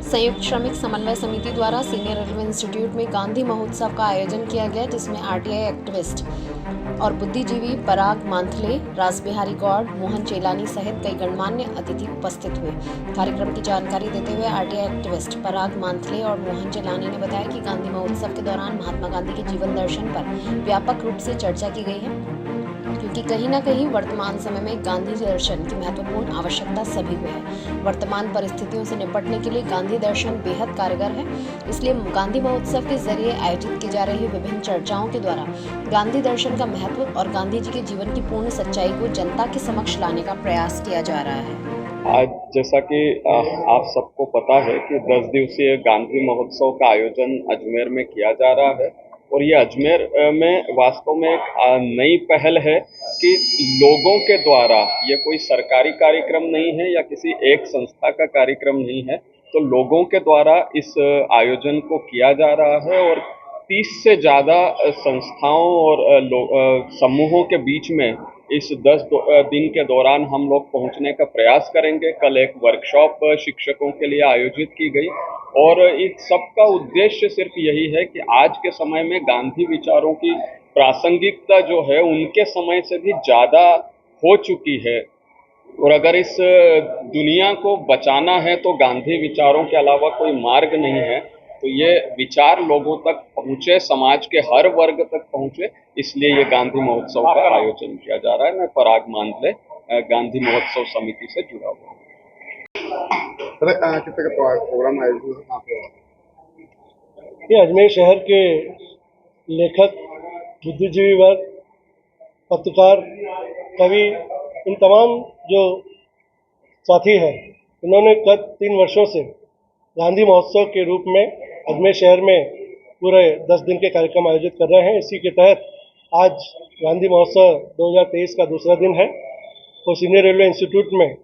संयुक्त श्रमिक समन्वय समिति द्वारा सीनियर रेलवे इंस्टीट्यूट में गांधी महोत्सव का आयोजन किया गया, जिसमें आरटीआई एक्टिविस्ट और बुद्धिजीवी पराग मांथले, रासबिहारी गौड़, मोहन चेलानी सहित कई गणमान्य अतिथि उपस्थित हुए। कार्यक्रम की जानकारी देते हुए आरटीआई एक्टिविस्ट पराग मांथले और मोहन चेलानी ने बताया कि गांधी महोत्सव के दौरान महात्मा गांधी के जीवन दर्शन पर व्यापक रूप से चर्चा की गई है, क्योंकि कहीं न कहीं वर्तमान समय में गांधी दर्शन की महत्वपूर्ण आवश्यकता सभी को है। वर्तमान परिस्थितियों से निपटने के लिए गांधी दर्शन बेहद कारगर है। इसलिए गांधी महोत्सव के जरिए आयोजित की जा रही विभिन्न चर्चाओं के द्वारा गांधी दर्शन का महत्व और गांधी जी के जीवन की पूर्ण सच्चाई को जनता के समक्ष लाने का प्रयास किया जा रहा है। आज जैसा कि आप सबको पता है कि 10 दिवसीय गांधी महोत्सव का आयोजन अजमेर में किया जा रहा है और ये अजमेर में वास्तव में एक नई पहल है कि लोगों के द्वारा, ये कोई सरकारी कार्यक्रम नहीं है या किसी एक संस्था का कार्यक्रम नहीं है, तो लोगों के द्वारा इस आयोजन को किया जा रहा है और 30 से ज़्यादा संस्थाओं और समूहों के बीच में इस 10 दिन के दौरान हम लोग पहुंचने का प्रयास करेंगे। कल एक वर्कशॉप शिक्षकों के लिए आयोजित की गई और इस सब का उद्देश्य सिर्फ यही है कि आज के समय में गांधी विचारों की प्रासंगिकता जो है उनके समय से भी ज़्यादा हो चुकी है और अगर इस दुनिया को बचाना है तो गांधी विचारों के अलावा कोई मार्ग नहीं है। तो ये विचार लोगों तक पहुंचे, समाज के हर वर्ग तक पहुंचे, इसलिए ये गांधी महोत्सव का आयोजन किया जा रहा है। मैं पराग मांथले, गांधी महोत्सव समिति से जुड़ा हुआ हूँ। कितने का प्रोग्राम आयोजित? ये अजमेर शहर के लेखक, बुद्धिजीवी वर्ग, पत्रकार, कवि, इन तमाम जो साथी हैं, इन्होंने गत 3 वर्षों से गांधी महोत्सव के रूप में अजमेर शहर में पूरे 10 दिन के कार्यक्रम आयोजित कर रहे हैं। इसी के तहत आज गांधी महोत्सव 2023 का दूसरा दिन है और सीनियर रेलवे इंस्टीट्यूट में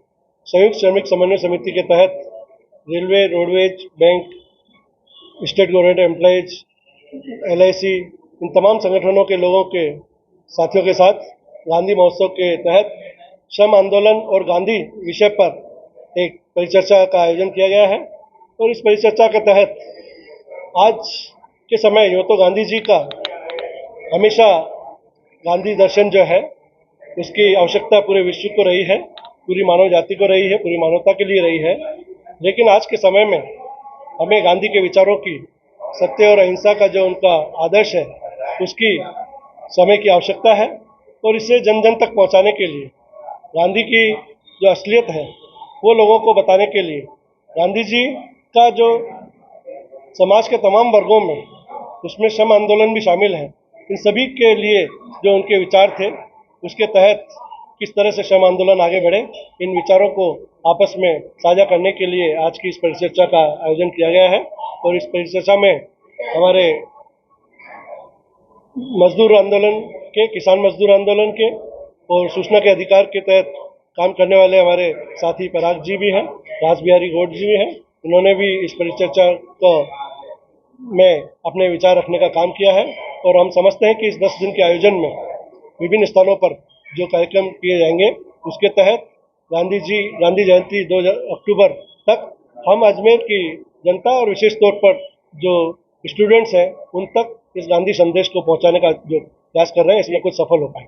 संयुक्त श्रमिक समन्वय समिति के तहत railway, roadways, bank, state government employees, LIC, इन तमाम संगठनों के लोगों के साथियों के साथ गांधी महोत्सव के तहत श्रम आंदोलन और गांधी विषय पर एक परिचर्चा का आयोजन किया गया है और इस परिचर्चा के तहत आज के समय यूँ तो गांधी जी का हमेशा गांधी दर्शन जो है उसकी आवश्यकता पूरे विश्व को रही है, पूरी मानव जाति को रही है, पूरी मानवता के लिए रही है, लेकिन आज के समय में हमें गांधी के विचारों की, सत्य और अहिंसा का जो उनका आदर्श है उसकी समय की आवश्यकता है और इसे जन जन तक पहुंचाने के लिए गांधी की जो असलियत है वो लोगों को बताने के लिए गांधी जी का जो समाज के तमाम वर्गों में, उसमें श्रम आंदोलन भी शामिल है, इन सभी के लिए जो उनके विचार थे उसके तहत किस तरह से श्रम आंदोलन आगे बढ़े, इन विचारों को आपस में साझा करने के लिए आज की इस परिचर्चा का आयोजन किया गया है और इस परिचर्चा में हमारे मजदूर आंदोलन के, किसान मजदूर आंदोलन के और सूचना के अधिकार के तहत काम करने वाले हमारे साथी पराग जी भी हैं, रासबिहारी गौड़ जी भी हैं। उन्होंने भी इस परिचर्चा को में अपने विचार रखने का काम किया है और हम समझते हैं कि इस 10 दिन के आयोजन में विभिन्न स्थानों पर जो कार्यक्रम किए जाएंगे उसके तहत गांधी जयंती 2 अक्टूबर तक हम अजमेर की जनता और विशेष तौर पर जो स्टूडेंट्स हैं उन तक इस गांधी संदेश को पहुंचाने का जो प्रयास कर रहे हैं, इसमें कुछ सफल हो पाए।